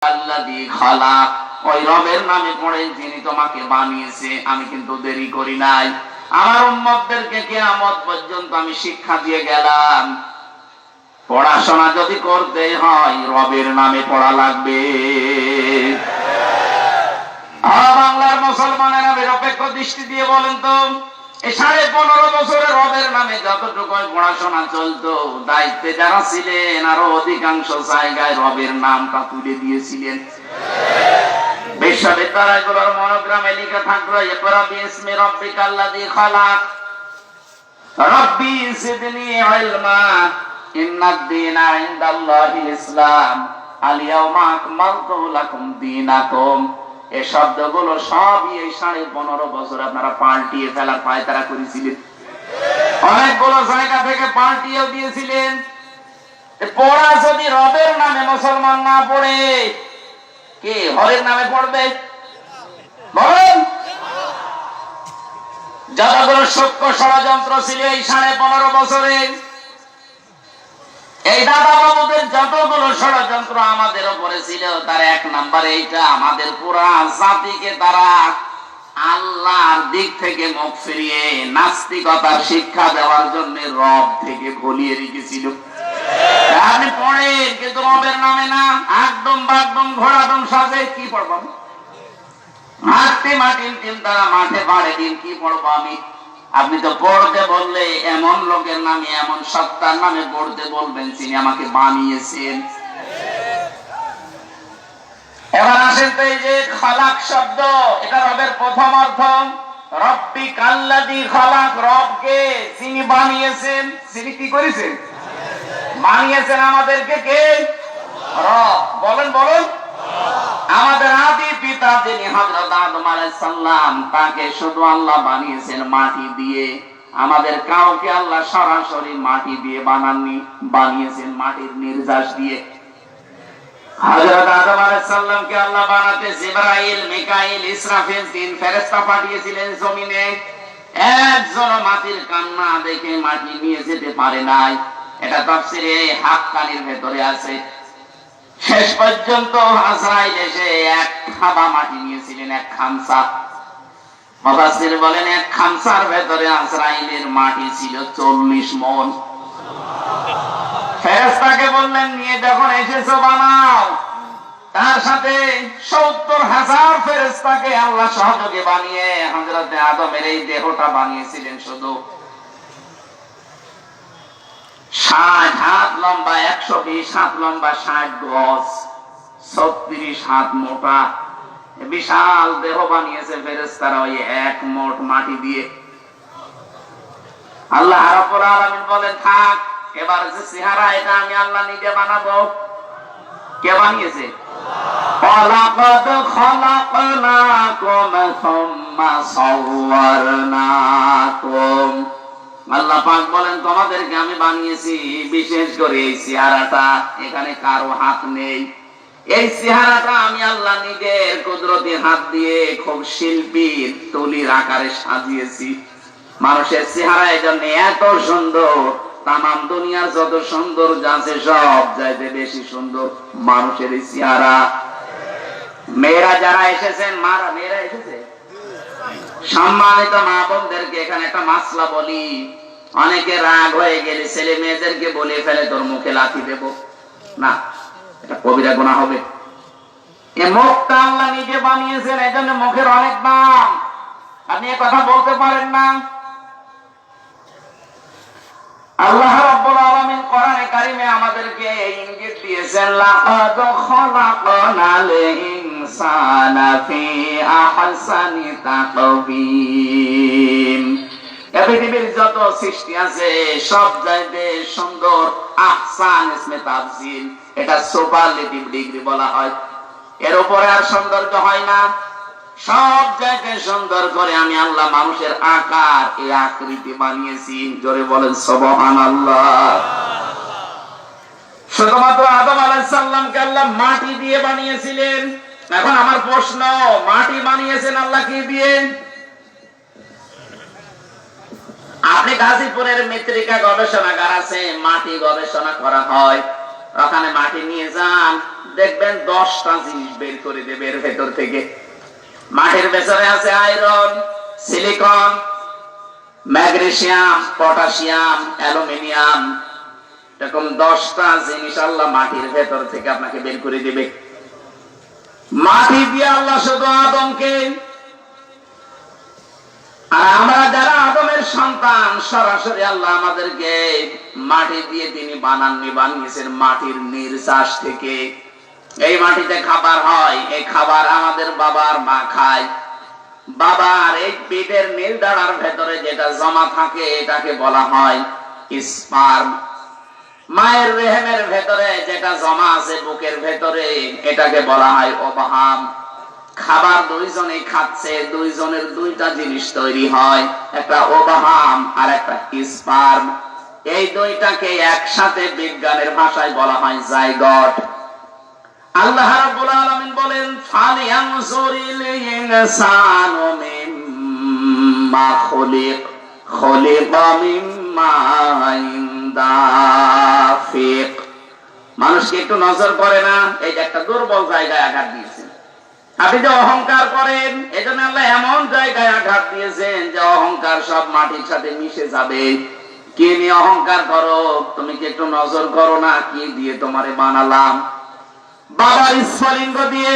আল্লাযী খালাক, ওই রবের নামে পড়েন যিনি তোমাকে বানিয়েছে। আমি কিন্তু দেরি করি নাই, আমার উম্মতদেরকে কিয়ামত পর্যন্ত আমি শিক্ষা দিয়ে গেলাম, পড়াশোনা যদি করতে হয় রবের নামে পড়া লাগবে। বাংলার মুসলমানেরা নিরপেক্ষ দৃষ্টি দিয়ে বলেন তো, এই 15.5 বছরে রবের নামে যতটুকু পড়াশোনা চলতো, দায়িত্বে যারা ছিলেন আরো অধিকাংশ জায়গায় রবের নামটা তুলে দিয়েছিলেন। বিশ্ববিদ্যালয়গুলোর মনোগ্রামে লিখে থাকলো ইকরা বিইসমি রাব্বিকাল্লাযী খালাক, রব্বি জিদনি ইলমা, ইন্নাদ-দীনা ইনদাল্লাহিল ইসলাম, আল ইয়াওমা আকমালতু লাকুম দীনাকুম। এই শব্দগুলো সবই এই 15.5 বছর আপনারা পাল্টিয়ে ফেলার পায়তারা করেছিলেন, অনেকগুলো জায়গা থেকে পাল্টিয়েও দিয়েছিলেন। পড়া যদি রবের নামে মুসলমান না পড়ে, কে হরের নামে পড়বে বলেন? যতগুলো সূক্ষ্ম ষড়যন্ত্র ছিল এই 15.5 বছরে, এই দাদা বাবুদের যতগুলো ষড়যন্ত্র আমাদের উপরে ছিল, তার 1 নাম্বার এইটা, আমাদের পুরা জাতিকে তারা আল্লাহর দিক থেকে মুখ ফিরিয়ে নাস্তিকতার শিক্ষা দেওয়ার জন্য রব থেকে ভুলিয়ে রেখেছিল। আপনি পড়েন কিন্তু রবের নামে না, একদম বাগদম ঘোড়াদম সাজে কি পড়বো? মাঠে মাটির দিন তারা মাঠে বাড়ে দিন কি পড়বো আমি? আপনি তো পড়তে বললে এমন লোকের নামে, এমন সত্তার নামে পড়তে বলবেন যিনি আমাকে বানিয়েছেন। এবার আসেন তো, এই যে খালাক শব্দ, এটা রবের প্রথম অর্থ। রব্বিকাল্লাযী খালাক, রবকে যিনি বানিয়েছেন। যিনি কি করেছেন? বানিয়েছেন আমাদেরকে কে? রব। বলেন বলেন। আমাদের আদি পিতা যিনি হযরত আদম আলাইহিস সালাম, তাকে শুধু আল্লাহ বানিয়েছেন মাটি দিয়ে। আমাদের কাউকে আল্লাহ সরাসরি মাটি দিয়ে বানাননি, বানিয়েছেন মাটির নির্যাস দিয়ে। হযরত আদম আলাইহিস সালামকে আল্লাহ বানাতে জিবরাইল, মিকাইল, ইসরাফিল 3 ফেরেশতা পাঠিয়েছিলেন জমিনে। একজন মাটির কান্না দেখে মাটি নিয়ে যেতে পারে নাই, এটা তাফসীরে হাক্কানির ভেতরে আছে। শেষ পর্যন্ত আজরাইল এসে 1 খাবা মাটি নিয়েছিলেন, 1 খামসা। মুফাসসির বলেন 1 খামসার ভেতরে আজরাইলের মাটি ছিল 40 মণ। ফেরেশতাকে বললেন নিয়ে যখন এসেছো বানাও। তার সাথে 70,000 ফেরেশতাকে আল্লাহ সহযোগে বানিয়ে হযরত আদমের এই দেহটা বানিয়েছিলেন শুধু 60 হাত লম্বা, 120 হাত লম্বা, 60 গজ, 36 হাত মোটা, বিশাল দেহ বানিয়েছে ফেরেশতারা ওই 1 মোট মাটি দিয়ে। আল্লাহ রাব্বুল আলামিন বলেন থাক, এবার যে চেহারা এটা আমি আল্লাহ নিজে বানাবো। কে বানিয়েছে? ওয়ালাকাদ খালাকনাকুম সুম্মা সাওয়ারনাকুম। আল্লাহ পাক বলেন তোমাদেরকে আমি বানিয়েছি, বিশেষ করে এই চেহারাটা, এখানে কারো হাত নেই। এই চেহারাটা আমি আল্লাহ নিজের কুদরতি হাত দিয়ে খুব শিল্পীর তুলির আকারে সাজিয়েছি। মানুষের চেহারা এজন্য এত সুন্দর, তামাম দুনিয়ার যত সৌন্দর্য আছে সব চাইতে বেশি সুন্দর মানুষের এই চেহারা। মেয়েরা যারা এসেছেন, মেয়েরা এসেছে, সম্মানিত মা বোনদেরকে এখানে একটা মাসলা বলি। অনেকে রাগ হয়ে গেলে ছেলে মেয়েদেরকে বলে ফেলে তোর মুখে লাথি দেব, না, এটা কবিরা গুনাহ হবে। এই মুখটা আল্লাহ নিজে বানিয়েছেন, এজন্য মুখের অনেক দাম। আপনি এ কথা বলতে পারেন না। আল্লাহ রাব্বুল আলামিন কোরআনে কারিমে আমাদেরকে ইঙ্গিত দিয়েছেন, লাকাদ খালাকনাল ইনসানা ফি আহসানি তাকবীম। পৃথিবীর যত সৃষ্টি আছে সব চাইতে সুন্দর আহসান ইসমে তাফজিল, এটা সুপারলেটিভ ডিগ্রি বলা হয়। এর উপরে আর সৌন্দর্য হয় না। সব জায়গায় সুন্দর করে আমি আল্লাহ মানুষের আকার, এই আকৃতি বানিয়েছি। জোরে বলেন সুবহানাল্লাহ। শুধুমাত্র আদম আলাইহিস সালামকে আল্লাহ মাটি দিয়ে বানিয়েছিলেন। এখন আমার প্রশ্ন, মাটি বানিয়েছেন আল্লাহ কি দিয়ে? আপনি গাজীপুরের মৃত্তিকা গবেষণাগার আছে, মাটি গবেষণা করা হয়, ওখানে মাটি নিয়ে যান, দেখবেন 10টা জিনিস বের করে দেবে এর ভেতর থেকে। মাটির ভেতরে আছে iron, silicon, magnesium, potassium, aluminium, এরকম 10টা জিনিস আল্লাহ মাটির ভেতর থেকে আপনাকে বের করে দিবে। মাটি দিয়ে আল্লাহ শুধু আদমকে, আর আমরা যারা আদমের সন্তান, সরাসরি আল্লাহ আমাদেরকে মাটি দিয়ে তিনি বানিয়েছেন মাটির নির্যাস থেকে। এই মাটিতে খাবার হয়, এই খাবার আমাদের বাবার মা খায়। বাবার এই পেটের নীল দাঁড়ার ভেতরে যেটা জমা থাকে এটাকে বলা হয় স্পার্ম। মায়ের রেহেমের ভেতরে যেটা জমা আছে বুকের ভেতরে এটাকে বলা হয় ওভাম। খাবার দুইজনে খাচ্ছে, দুইজনের দুইটা জিনিস তৈরি হয়, একটা ওভাম আর একটা স্পার্ম। এই দুইটাকে একসাথে বিজ্ঞানের ভাষায় বলা হয় জাইগট। আল্লাহ রাব্বুল আলামিন বলেন ফালিয়ানজুরিল ইনসানু মিম্মা খুলিকা মিম্মা দাফিক। মানুষকে একটু নজর করে না, এই যে একটা দুর্বল জায়গায় আঘাত দিয়েছেন। আপনি যে অহংকার করেন, এজন্য আল্লাহ এমন জায়গায় আঘাত দিয়েছেন যে অহংকার সব মাটির সাথে মিশে যাবে। কে নিয়ে অহংকার করো? তুমি কি একটু নজর করো না কি দিয়ে তোমারে বানালাম? বাবার স্ফলিঙ্গ দিয়ে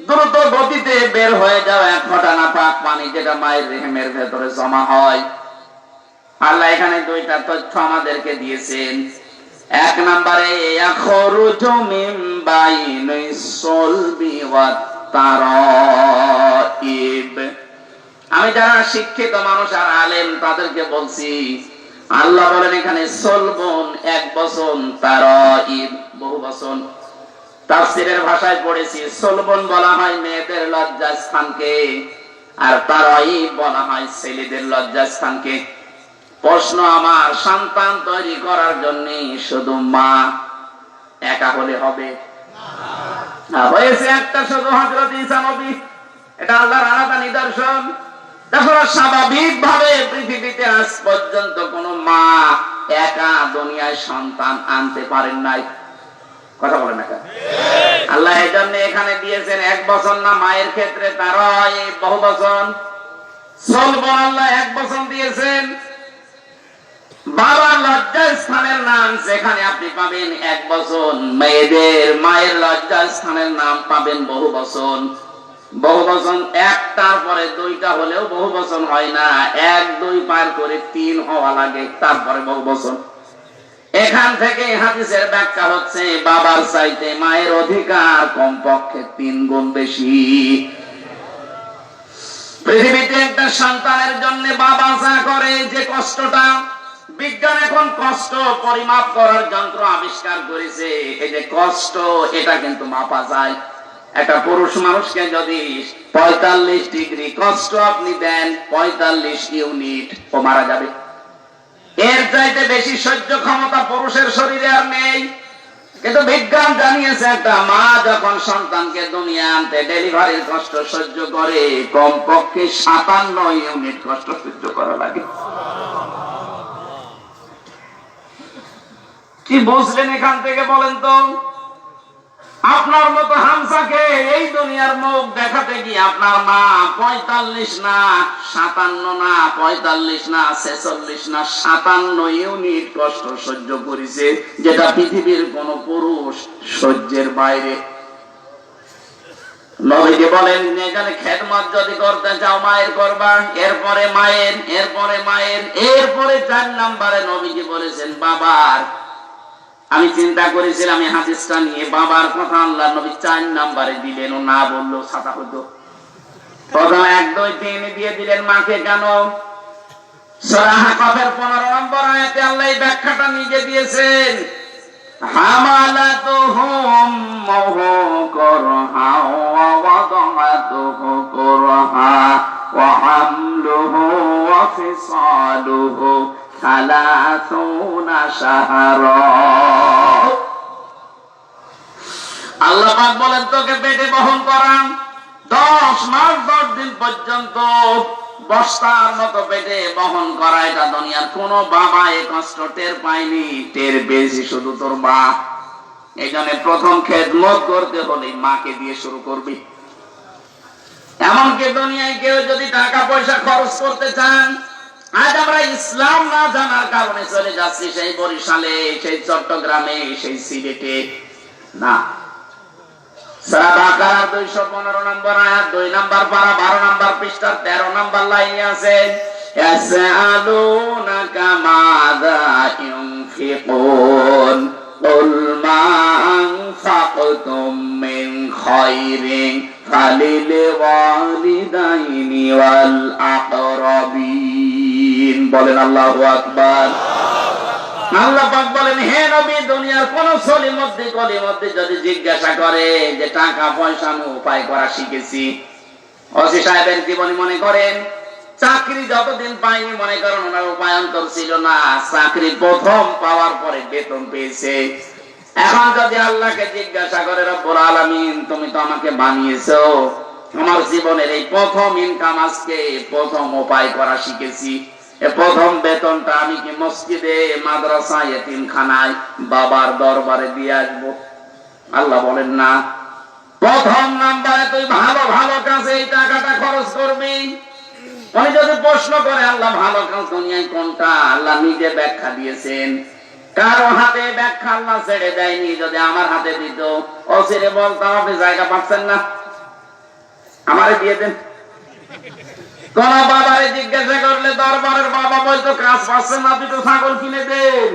দ্রুত গতিতে বের হয়ে যাওয়া এক ফোঁটা নাপাক পানি, যেটা মায়ের রেহেমের ভেতরে জমা হয়। আল্লাহ এখানে দুইটা তথ্য আমাদেরকে দিয়েছেন। এক নম্বরে ইয়াখরুজু মিন বাইনিস সুলবি ওয়াত তারাইব। আমি যারা শিক্ষিত মানুষ আর আলেম তাদেরকে বলছি, আল্লাহ বলেন এখানে সুলবুন এক বচন, তারাইব বহু বচন। তাফসীরের ভাষায় পড়েছি সুলবুন বলা হয় মেয়েদের লজ্জাস্থানকে, আর তারাইব বলা হয় ছেলেদের লজ্জাস্থানকে। প্রশ্ন আমার, সন্তান তৈরি করার জন্য শুধু মা একা হলে হবে না? হয়েছে একটা শুধু হযরত ঈসা নবী, এটা আল্লাহর আলাদা নিদর্শন। তাছাড়া স্বাভাবিক ভাবে পৃথিবীতে আজ পর্যন্ত কোন মা একা দুনিয়ায় সন্তান আনতে পারেন নাই। কথা বলেন না? আল্লাহ এই জন্য এখানে দিয়েছেন এক বচন না, মায়ের ক্ষেত্রে তারা বহু বচন। সুলবুন আল্লাহ এক বচন দিয়েছেন। বাবার লজ্জাস্থানের নাম সেখানে আপনি পাবেন এক বচন, মেয়েদের মায়ের লজ্জাস্থানের নাম পাবেন বহু বচন। বহু বচন একটার পরে দুইটা হলেও বহু বচন হয় না, এক দুই পার করে 3 হওয়া লাগে, তারপরে বহু বচন। এখান থেকে হাদিসের ব্যাখ্যা হচ্ছে বাবার চাইতে মায়ের অধিকার কমপক্ষে 3 গুণ বেশি। পৃথিবীতে একটা সন্তানের জন্য বাবা যা করে, যে কষ্টটা, বিজ্ঞান এখন কষ্ট পরিমাপ করার যন্ত্র আবিষ্কার করেছে। এই যে কষ্ট, এটা কিন্তু মাপা যায়। একটা পুরুষ মানুষকে যদি 45 ডিগ্রি কষ্ট আপনি দেন, 45 ইউনিট, ও মারা যাবে। এর চাইতে বেশি সহ্য ক্ষমতা পুরুষের শরীরে আর নেই। কিন্তু বিজ্ঞান জানিয়েছে একটা মা যখন সন্তানকে দুনিয়া আনতে ডেলিভারির কষ্ট সহ্য করে, কমপক্ষে 57 ইউনিট কষ্ট সহ্য করা লাগে। কি বুঝলেন এখান থেকে বলেন তো? আপনার মতো হামসাকে এই দুনিয়ার মুখ দেখাতে গিয়ে আপনার মা 45 না 57 না 45 না 46 না 57 ইউনিট কষ্ট সহ্য করেছে, যেটা পৃথিবীর কোন পুরুষ সহ্যের বাইরে। নবীজি বলেন এখানে খেদমত যদি করতে চাও মায়ের করবা, এরপরে মায়ের, এরপরে মায়ের, এরপরে 4 নম্বরে নবীজি বলেছেন বাবার। আমি চিন্তা করেছিলাম এই হাদিসটা নিয়ে, বাবার কথা আল্লাহ নবী 4 নম্বরে দিলেন, ও না বললেও ছাতা হতো। প্রথম 1 2 3 দিয়ে দিলেন মাকে কেন? সূরা হাকাফের 15 নম্বর আয়াতে আল্লাহ এই ব্যাখ্যাটা নিজে দিয়েছেন। হামালাতুহু উম্মুহু কুরহা ওয়া ওয়াদাআতুহু কুরহা ওয়া হামলুহু ওয়া ফিসালুহু 30 শাহরা। আল্লাহ পাক বলেন তোকে পেটে বহন করা 10 মাস 10 দিন পর্যন্ত বস্তার মতো পেটে বহন করা, এটা দুনিয়ার কোন বাবা এই কষ্ট টের পায়নি। টের পেয়েছি শুধু তোর মা। এই জন্য প্রথম খেদমত করতে হলে মাকে দিয়ে শুরু করবি। এমনকি দুনিয়ায় কেউ যদি টাকা পয়সা খরচ করতে চান, আজ আমরা ইসলাম না জানার কারণে চলে যাচ্ছি সেই বরিশালে, সেই চট্টগ্রামে, সেই সিলেটে। না, সূরা বাকারা 215 নম্বর আয়াত 2 নম্বর পারা 12 নম্বর পৃষ্ঠা 13 নম্বর লাইনে আছে, ইয়াসআলুনাকা মাযা ইউনফিকুন কুল মা আনফাকতুম মিন খায়রিন ফালিল ওয়ালিদাইনি ওয়াল আকরাবিন। বলেন আল্লাহু আকবার। আল্লাহ পাক বলেন, হে নবী, দুনিয়ার কোন সলির মধ্যে গলির মধ্যে যদি জিজ্ঞাসা করে যে টাকা পয়সা আমি উপায় করা শিখেছি, ওসি সাহেবের জীবনী মনে করেন, চাকরি যতদিন পাইনি মনে করেন ওনার উপায়ন্তর ছিল না, চাকরি প্রথম পাওয়ার পরে বেতন পেয়েছে। এখন যদি আল্লাহকে জিজ্ঞাসা করে, রব্বুল আলামিন তুমি তো আমাকে বানিয়েছো, আমার জীবনের এই প্রথম ইনকাম আজকে প্রথম উপায় করা শিখেছি, প্রথম বেতনটা আমি কি মসজিদে, মাদ্রাসা, এতিমখানায়, বাবার দরবারে দিয়ে আসবো? আল্লাহ বলেন না, প্রথম নাম্বারে তুই ভালো ভালো কাজে এই টাকাটা খরচ করবি। উনি যদি প্রশ্ন করে আল্লাহ ভালো কাজ দুনিয়ায় কোনটা, আল্লাহ নিজে ব্যাখ্যা দিয়েছেন। কারো হাতে ব্যাখ্যা আল্লাহ ছেড়ে দেয়নি। যদি আমার হাতে দিত, অচিরে বলতাম আপনি জায়গা পাচ্ছেন না, আমারে দিয়ে দেন। কোন বাবারে জিজ্ঞাসা করলে দরবারের বাবা বলতো কাজ পাচ্ছেন না, আপনি তো ছাগল কিনে দেন।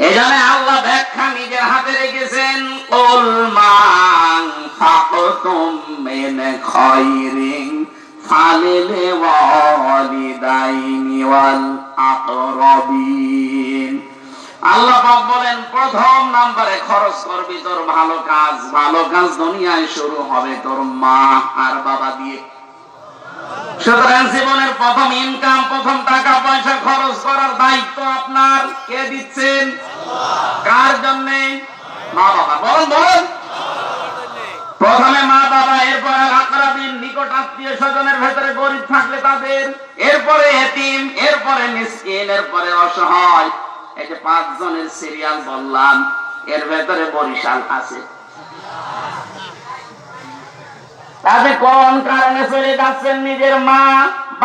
এজন্য আল্লাহ ব্যাখ্যা নিজের হাতে রেখেছেন। কুল মা আনফাকতুম মিন খায়রিন ফালিল ওয়ালিদাইনি ওয়াল আকরাবিন। আল্লাহ পাক বলেন, প্রথম নম্বরে খরচ করবি তোর ভালো কাজ। ভালো কাজ দুনিয়ায় শুরু হবে তোর মা আর বাবা দিয়ে। সুতরাং জীবনের প্রথম ইনকাম, প্রথম টাকা পয়সা খরচ করার দায়িত্ব আপনার। কে দিচ্ছেন? কার জন্য? মা বাবা। বলেন বলেন। প্রথমে মা বাবা, এরপরে আকরাবিন, নিকট আত্মীয় স্বজনের ভেতরে গরিব থাকলে তাদের, এরপরে এতিম, এরপরে মিসকিন, এরপরে অসহায়। এই যে 5 জনের সিরিয়াল বললাম, এর ভেতরে বরিশাল আছে। আপনি কোন কারণে চলে যাচ্ছেন? নিজের মা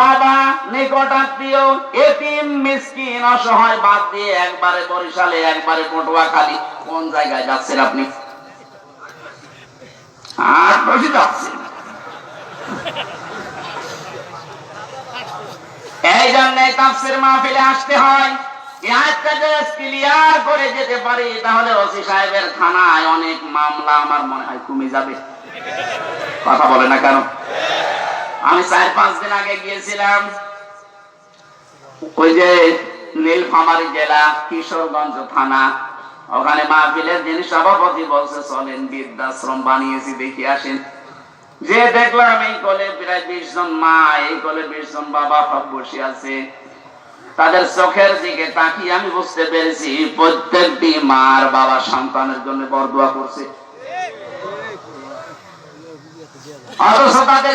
বাবা, নিকট আত্মীয়, এতিম, মিসকিন, অসহায় বাদ দিয়ে একবারে বরিশালে, একবারে পটুয়াখালী। কোন জায়গায় যাচ্ছেন আপনি? আর বসে যাচ্ছেন। এই জন্যে তাফসীর মাহফিলে আসতে হয়। এই আয়াতটা যদি ক্লিয়ার করে যেতে পারি, তাহলে ওসি সাহেবের থানায় অনেক মামলা আমার মনে হয় কমে যাবে। কথা বলে না কেন? আমি 4-5 দিন আগে গিয়েছিলাম ওই যে নীলফামারী জেলা কিশোরগঞ্জ থানা, ওখানে মাহফিলের যিনি সভাপতি বলছে চলেন বৃদ্ধাশ্রম বানিয়েছি, দেখি আসেন। যে দেখলাম এই কোলে প্রায় 20 জন মা, এই কোলে 20 জন বাবা সব বসে আছে। তাদের চোখের দিকে তাকিয়ে আমি বুঝতে পেরেছি প্রত্যেকটি মার বাবা সন্তানের জন্য বরদোয়া করছে। অথচ তাদের